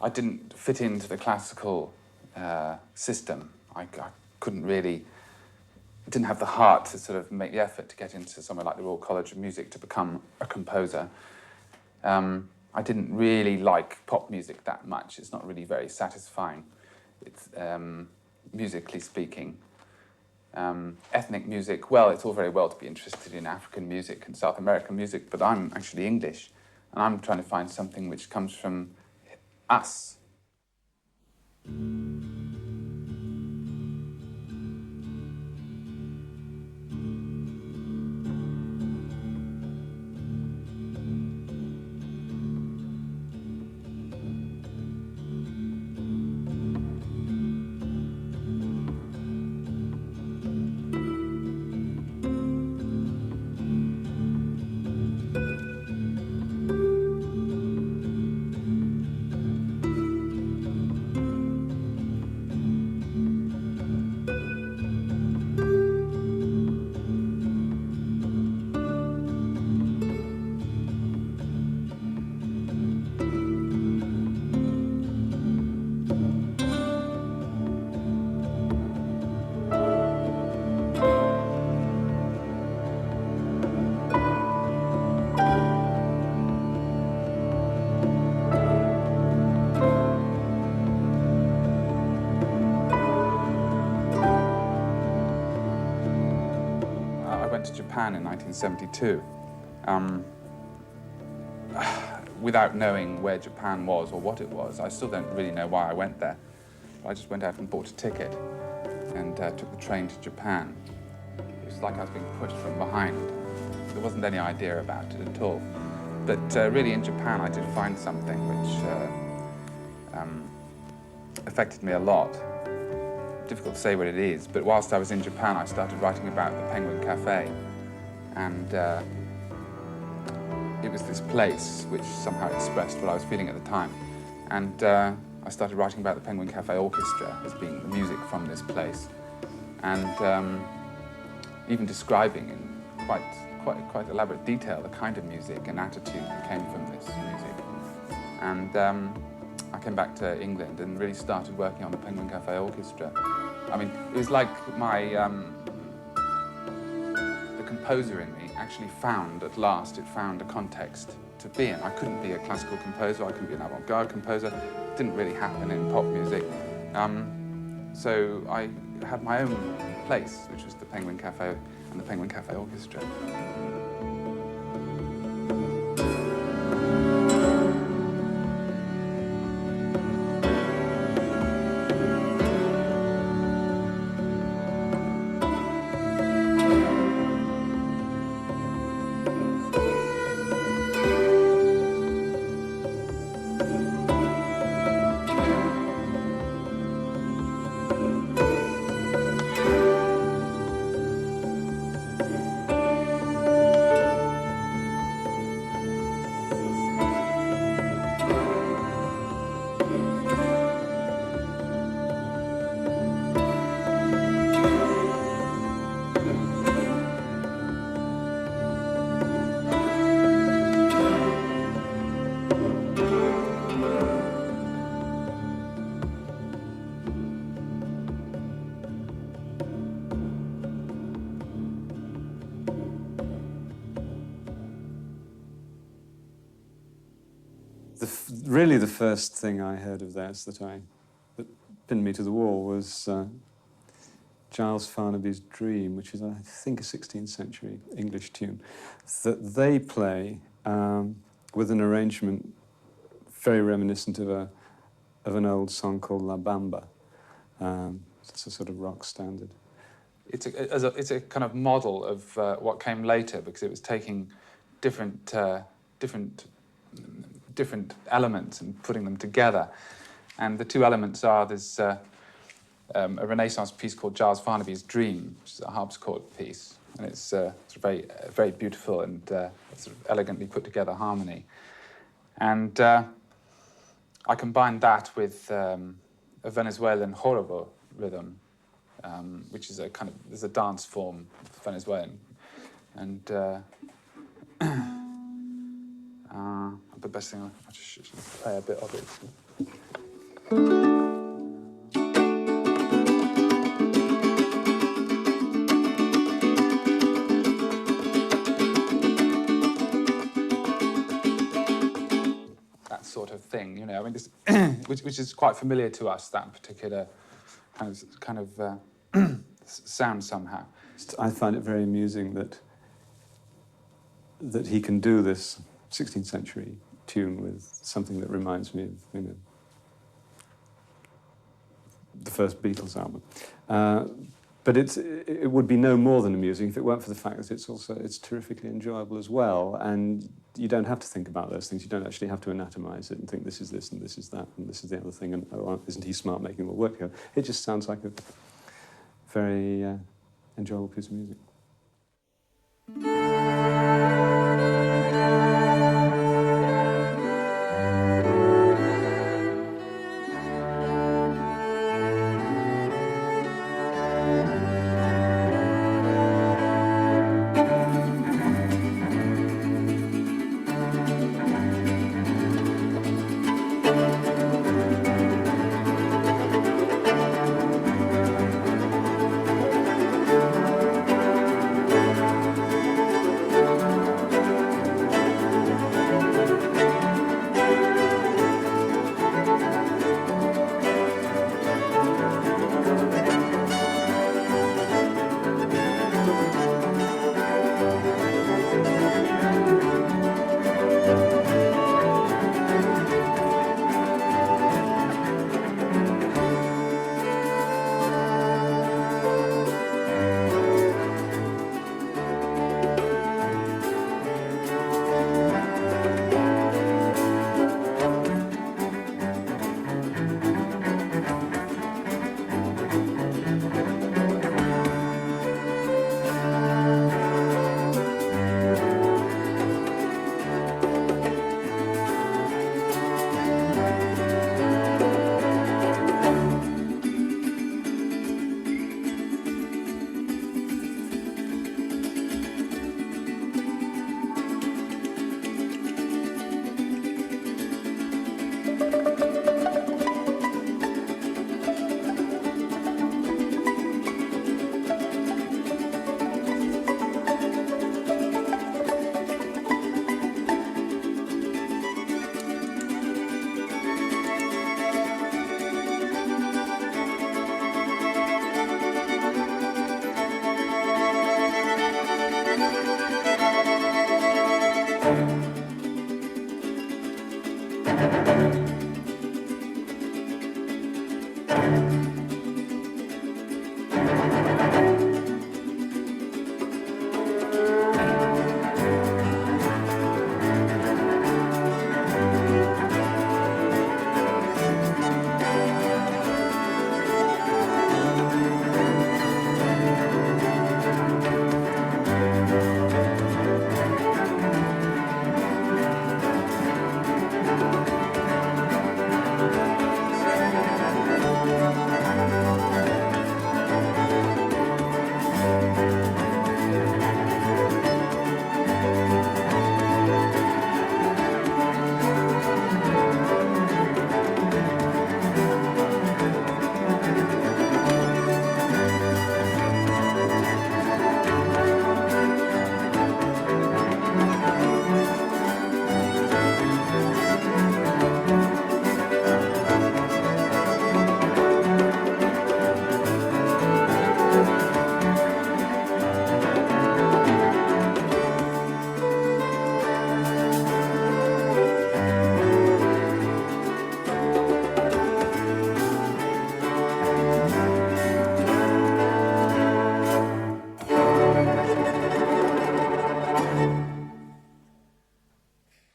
I didn't fit into the classical system. I couldn't really, didn't have the heart to sort of make the effort to get into somewhere like the Royal College of Music to become a composer. I didn't really like pop music that much. It's not really very satisfying, it's, musically speaking. Ethnic music, well, it's all very well to be interested in African music and South American music, but I'm actually English, and I'm trying to find something which comes from us. To Japan in 1972 without knowing where Japan was or what it was. I still don't really know why I went there. I just went out and bought a ticket and took the train to Japan. It was like I was being pushed from behind. There wasn't any idea about it at all. But really in Japan I did find something which affected me a lot. Difficult to say what it is, but whilst I was in Japan, I started writing about the Penguin Café, and it was this place which somehow expressed what I was feeling at the time. And I started writing about the Penguin Café Orchestra as being the music from this place, and even describing in quite elaborate detail the kind of music and attitude that came from this music. And I came back to England and really started working on the Penguin Café Orchestra. I mean, it was like the composer in me actually found, at last, it found a context to be in. I couldn't be a classical composer, I couldn't be an avant-garde composer. It didn't really happen in pop music. So I had my own place, which was the Penguin Café and the Penguin Café Orchestra. Really, the first thing I heard of theirs that pinned me to the wall was Giles Farnaby's Dream, which is, I think, a 16th century English tune that they play with an arrangement very reminiscent of an old song called La Bamba. It's a sort of rock standard. It's a kind of model of what came later, because it was taking different elements and putting them together. And the two elements are there's a Renaissance piece called Giles Farnaby's Dream, which is a harpsichord piece, and it's sort of very beautiful and sort of elegantly put together harmony. And I combined that with a Venezuelan jorobo rhythm, which is there's a dance form of Venezuelan, and the best thing. I just should play a bit of it. That sort of thing, you know. I mean, this, which is quite familiar to us. That particular kind of sound somehow. I find it very amusing that he can do this 16th century tune with something that reminds me of, you know, the first Beatles album. But it would be no more than amusing if it weren't for the fact that it's terrifically enjoyable as well. And you don't have to think about those things. You don't actually have to anatomize it and think this is this and this is that and this is the other thing and oh, isn't he smart making it all work here? It just sounds like a very enjoyable piece of music.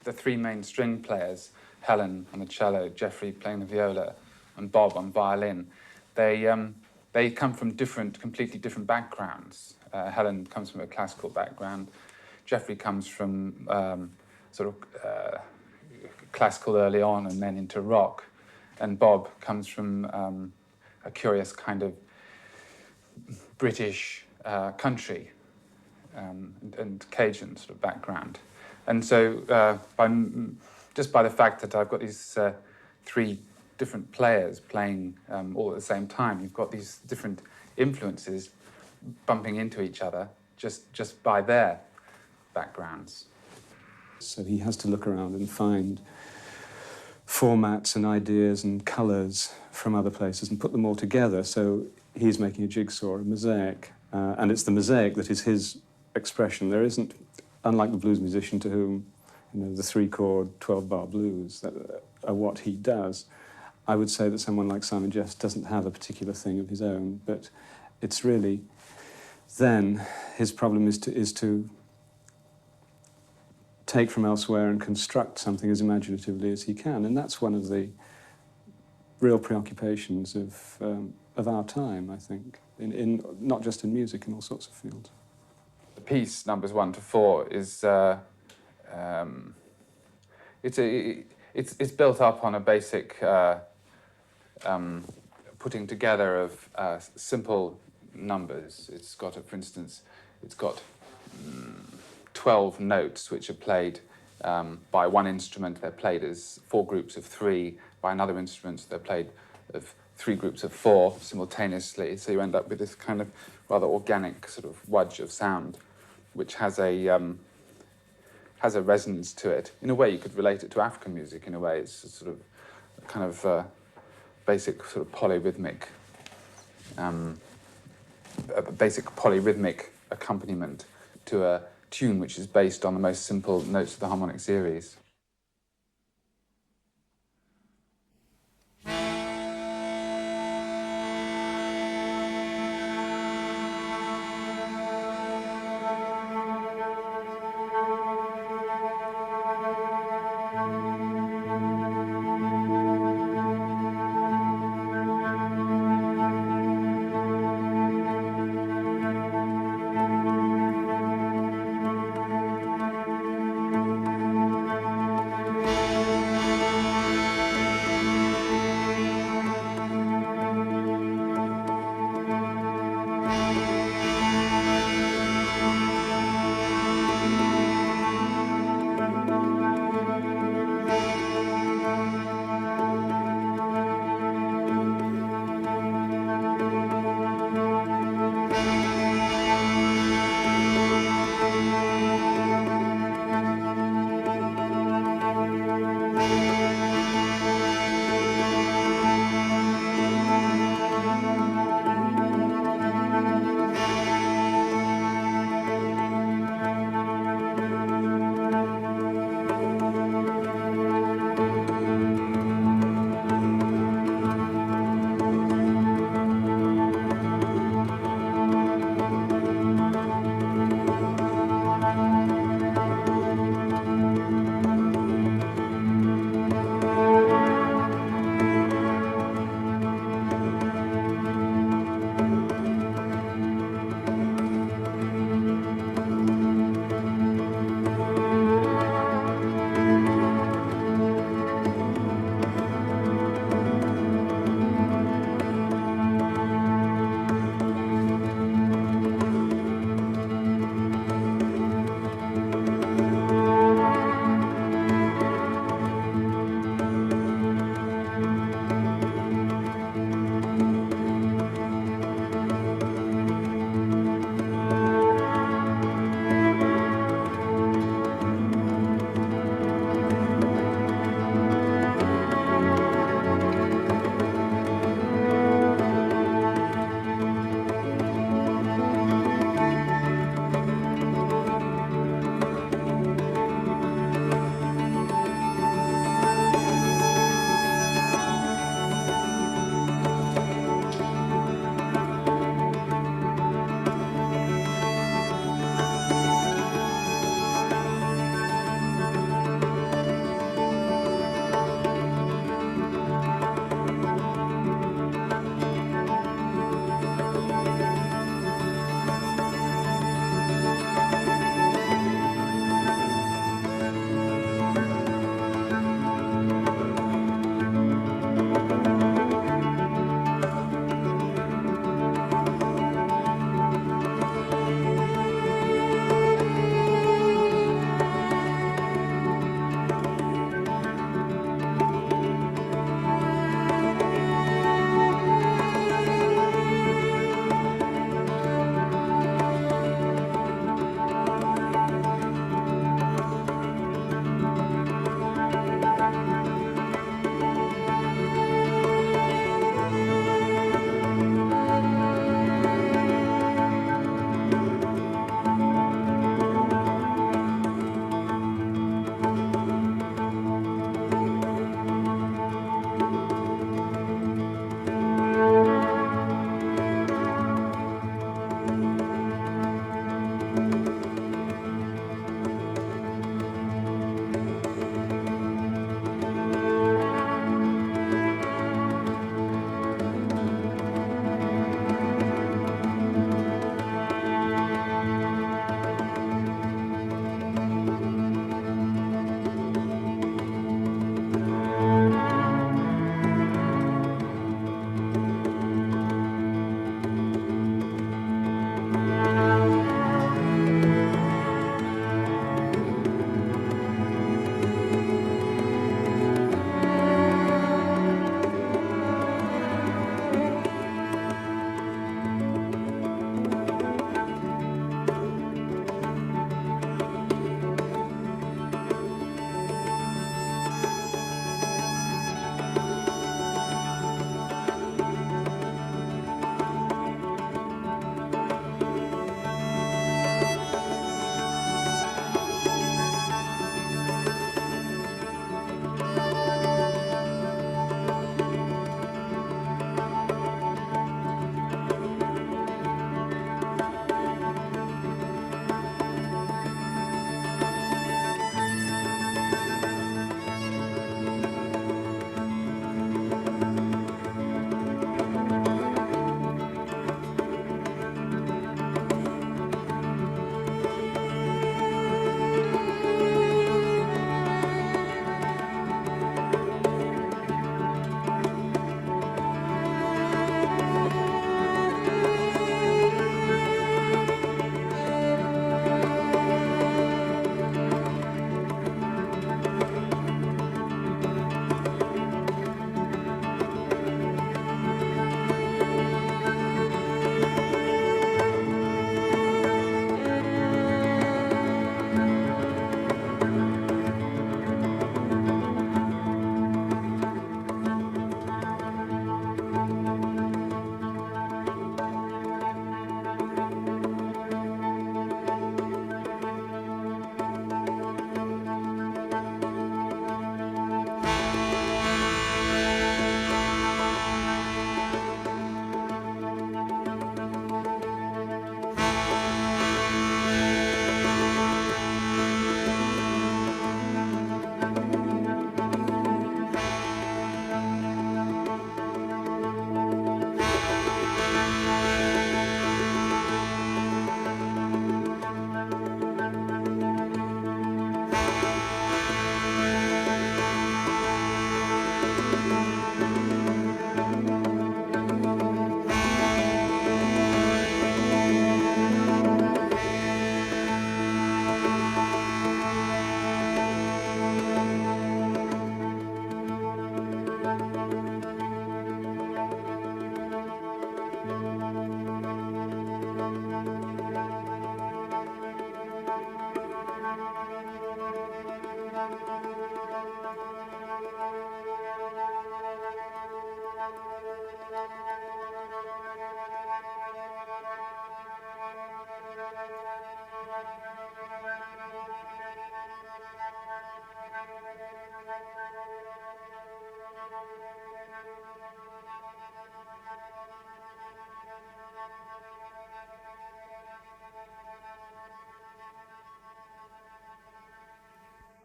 The three main string players, Helen on the cello, Geoffrey playing the viola, and Bob on violin, they come from completely different backgrounds. Helen comes from a classical background. Geoffrey comes from classical early on and then into rock. And Bob comes from a curious kind of British country and Cajun sort of background. And so by just by the fact that I've got these three different players playing all at the same time. You've got these different influences bumping into each other just by their backgrounds. So he has to look around and find formats and ideas and colours from other places and put them all together. So he's making a jigsaw, a mosaic, and it's the mosaic that is his expression. There isn't, unlike the blues musician to whom, you know, the 3-chord, 12-bar blues that are what he does, I would say that someone like Simon Jeffs doesn't have a particular thing of his own, but it's really, then his problem is to take from elsewhere and construct something as imaginatively as he can, and that's one of the real preoccupations of our time, I think, in not just in music, in all sorts of fields. The piece numbers 1 to 4 is it's built up on a basic putting together of simple numbers. It's got, for instance, it's got 12 notes which are played by one instrument. They're played as 4 groups of 3. By another instrument, they're played of 3 groups of 4 simultaneously. So you end up with this kind of rather organic sort of wudge of sound, which has a resonance to it. In a way, you could relate it to African music. In a way, it's a sort of a kind of basic sort of polyrhythmic, accompaniment to a tune which is based on the most simple notes of the harmonic series.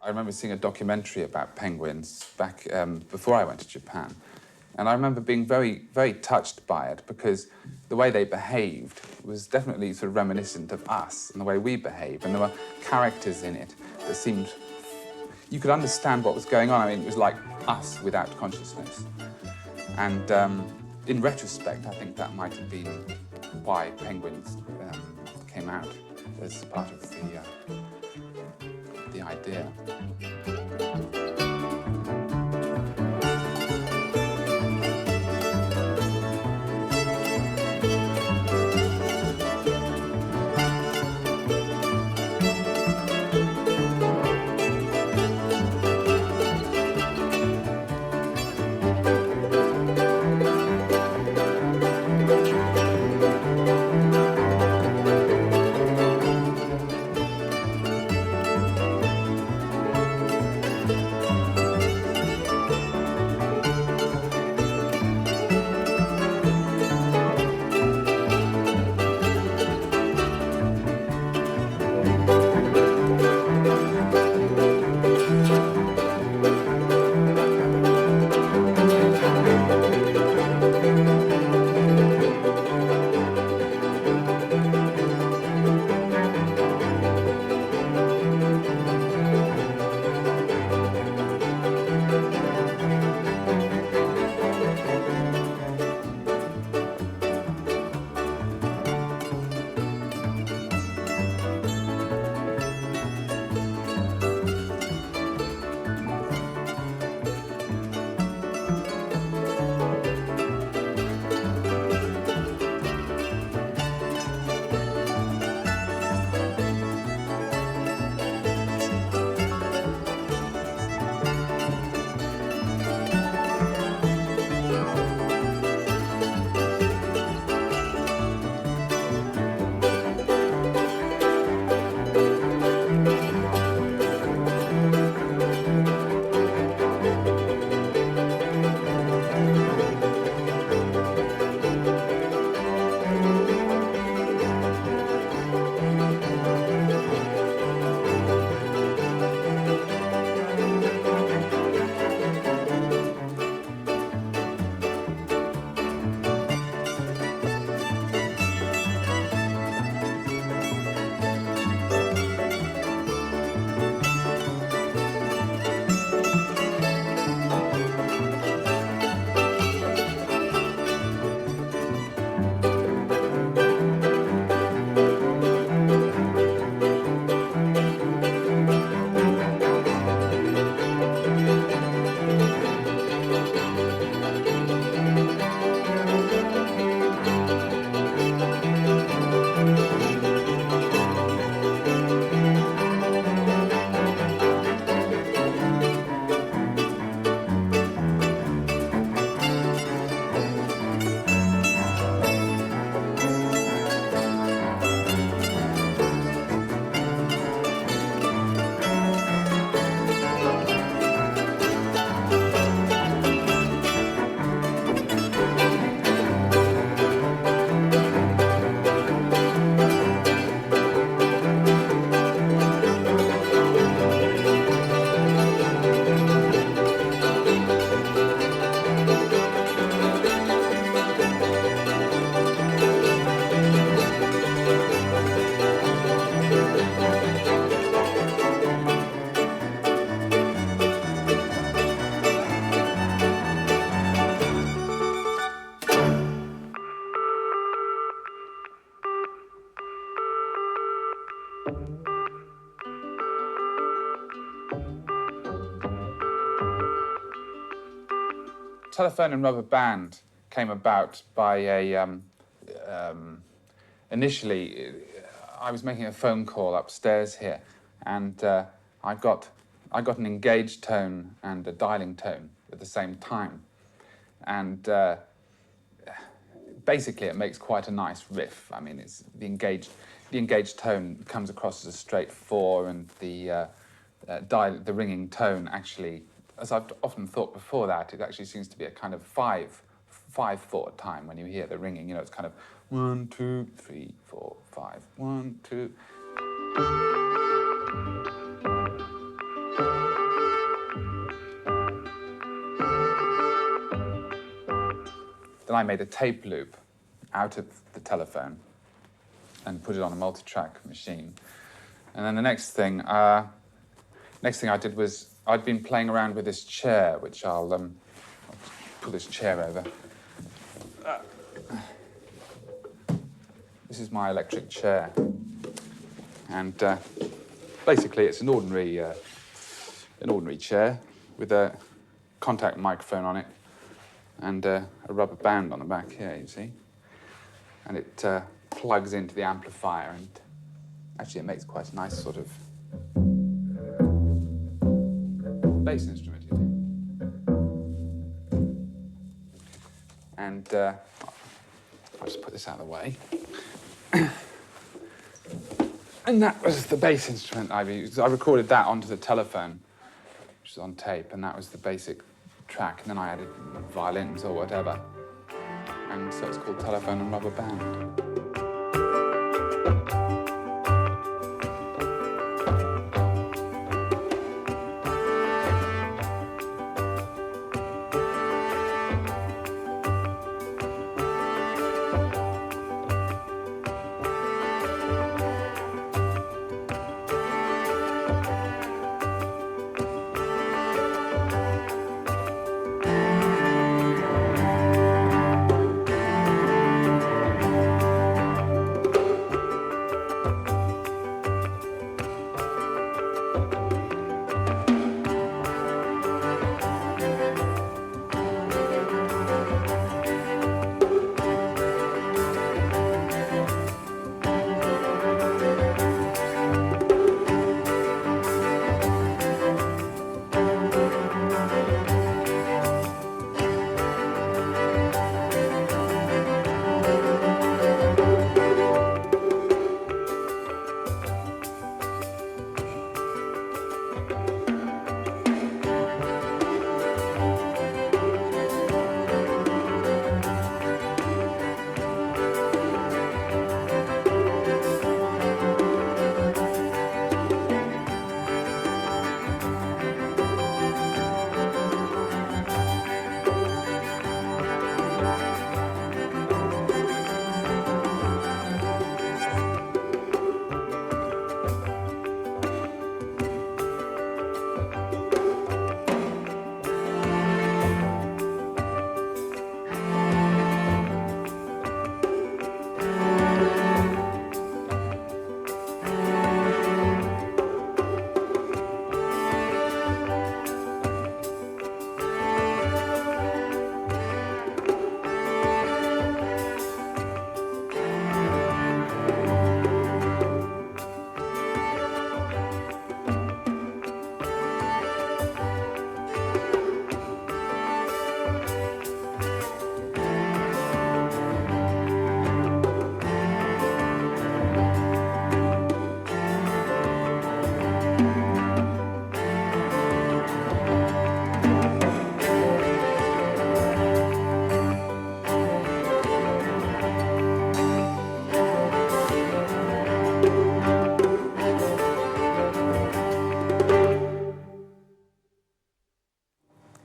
I remember seeing a documentary about penguins back before I went to Japan. And I remember being very, very touched by it because the way they behaved was definitely sort of reminiscent of us and the way we behave. And there were characters in it that seemed... You could understand what was going on. I mean, it was like us without consciousness. And in retrospect, I think that might have been why penguins came out as part of the idea. Telephone and Rubber Band came about by initially, I was making a phone call upstairs here, and I got an engaged tone and a dialing tone at the same time, and basically it makes quite a nice riff. I mean, it's the engaged tone comes across as a straight 4, and the ringing tone actually, as I've often thought before that, it actually seems to be a kind of 5/4 time when you hear the ringing. You know, it's kind of 1, 2, 3, 4, 5, 1, 2. then I made a tape loop out of the telephone and put it on a multi-track machine. And then the next thing I did was I'd been playing around with this chair, which I'll pull this chair over. This is my electric chair, and basically it's an ordinary chair with a contact microphone on it and a rubber band on the back here, you see. And it plugs into the amplifier, and actually it makes quite a nice sort of bass instrument, you see. And I'll just put this out of the way. And that was the bass instrument I used. I recorded that onto the telephone, which is on tape, and that was the basic track. And then I added violins or whatever. And so it's called Telephone and Rubber Band.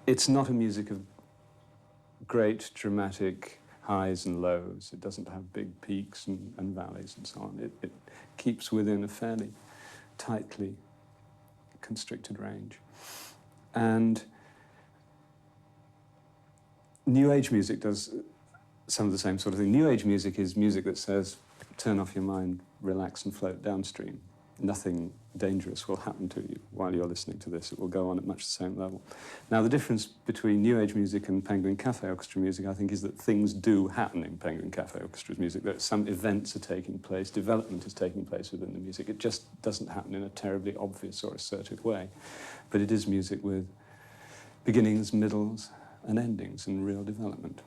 It's not a music of great dramatic highs and lows. It doesn't have big peaks and valleys and so on. It keeps within a fairly tightly constricted range. And New Age music does some of the same sort of thing. New Age music is music that says, turn off your mind, relax and float downstream. Nothing dangerous will happen to you while you're listening to this. It will go on at much the same level. Now, the difference between New Age music and Penguin Café Orchestra music, I think, is that things do happen in Penguin Café Orchestra's music, that some events are taking place, development is taking place within the music. It just doesn't happen in a terribly obvious or assertive way. But it is music with beginnings, middles, and endings, and real development.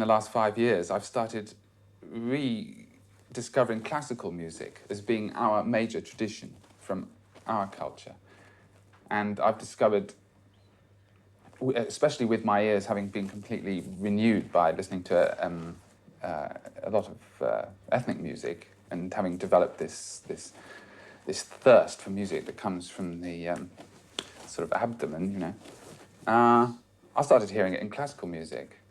the last 5 years, I've started rediscovering classical music as being our major tradition from our culture. And I've discovered, especially with my ears having been completely renewed by listening to a lot of ethnic music, and having developed this thirst for music that comes from the sort of abdomen, you know, I started hearing it in classical music.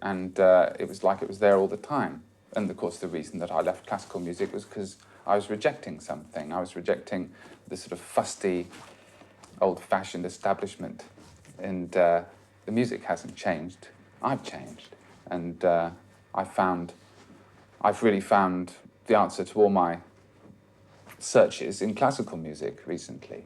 And it was like it was there all the time. And of course, the reason that I left classical music was because I was rejecting something. I was rejecting the sort of fusty, old-fashioned establishment. And the music hasn't changed. I've changed. And I've really found the answer to all my searches in classical music recently.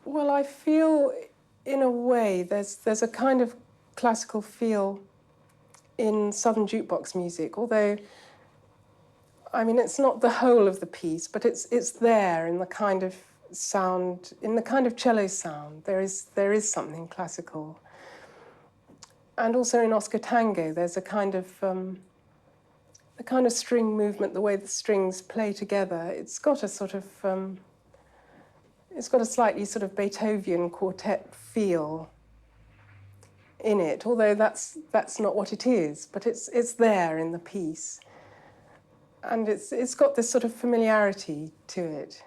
Well, I feel, in a way, there's a kind of classical feel in Southern jukebox music, although, I mean, it's not the whole of the piece, but it's there in the kind of sound, in the kind of cello sound. There is something classical. And also in Oscar Tango, there's a kind of string movement, the way the strings play together. It's got a sort of, it's got a slightly sort of Beethoven quartet feel in it, although that's not what it is, but it's there in the piece. And it's got this sort of familiarity to it.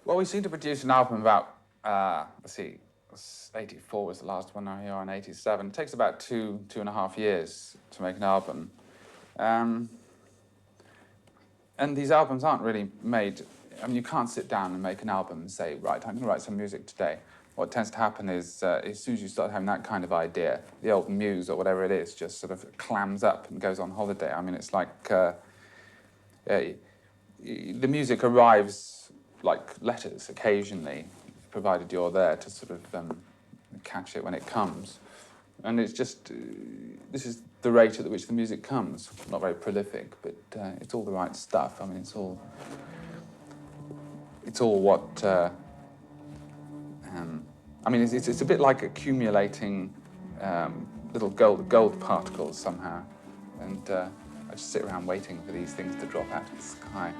Well, we seem to produce an album about, let's see, 84 was the last one, now here on 87. It takes about 2.5 years to make an album. And these albums aren't really made, I mean, you can't sit down and make an album and say, right, I'm going to write some music today. What tends to happen is, as soon as you start having that kind of idea, the old muse or whatever it is just sort of clams up and goes on holiday. I mean, it's like the music arrives like letters occasionally, provided you're there to sort of catch it when it comes. And it's just, this is the rate at which the music comes. Not very prolific, but it's all the right stuff. I mean, it's all what, I mean, it's a bit like accumulating little gold particles somehow. And I just sit around waiting for these things to drop out of the sky.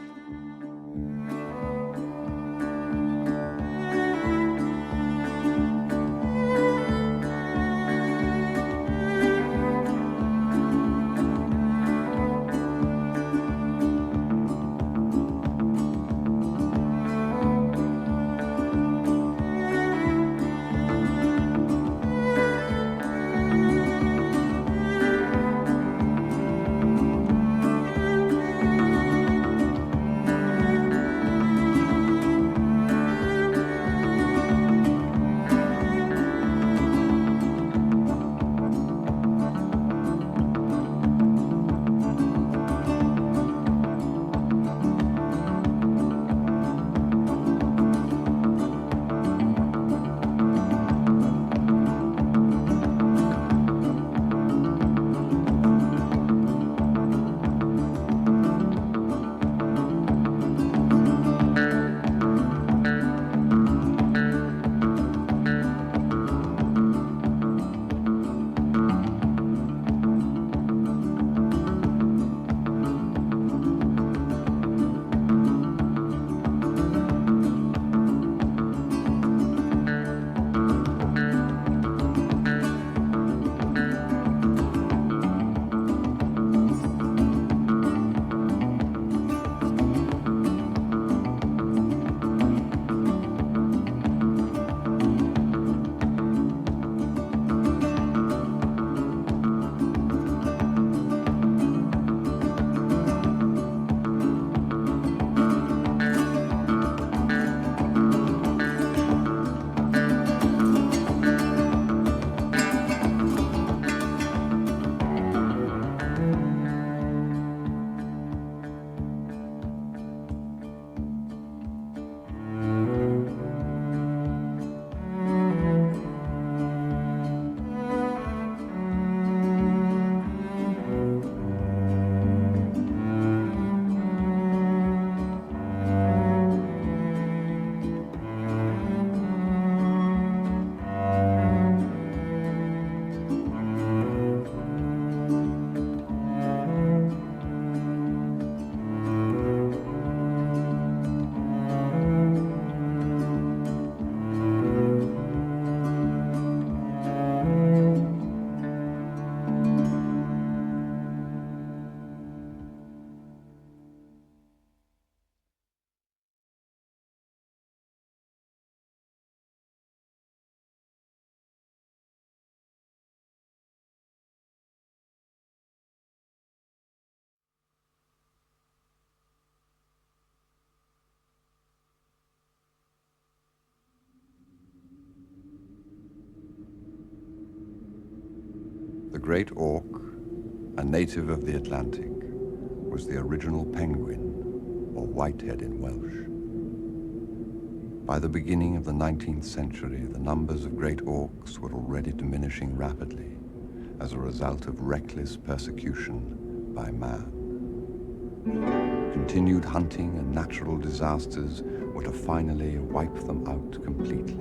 great auk, a native of the Atlantic, was the original penguin, or whitehead in Welsh. By the beginning of the 19th century, the numbers of great auks were already diminishing rapidly as a result of reckless persecution by man. Continued hunting and natural disasters were to finally wipe them out completely.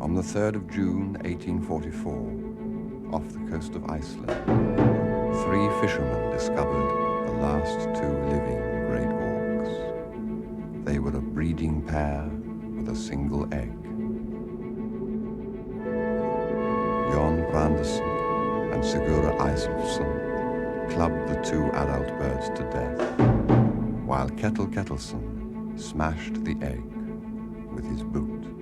On the 3rd of June, 1844, off the coast of Iceland, 3 fishermen discovered the last 2 living great auks. They were a breeding pair with a single egg. Jon Branderson and Sigurður Eisleifsson clubbed the 2 adult birds to death, while Ketil Ketilsson smashed the egg with his boot.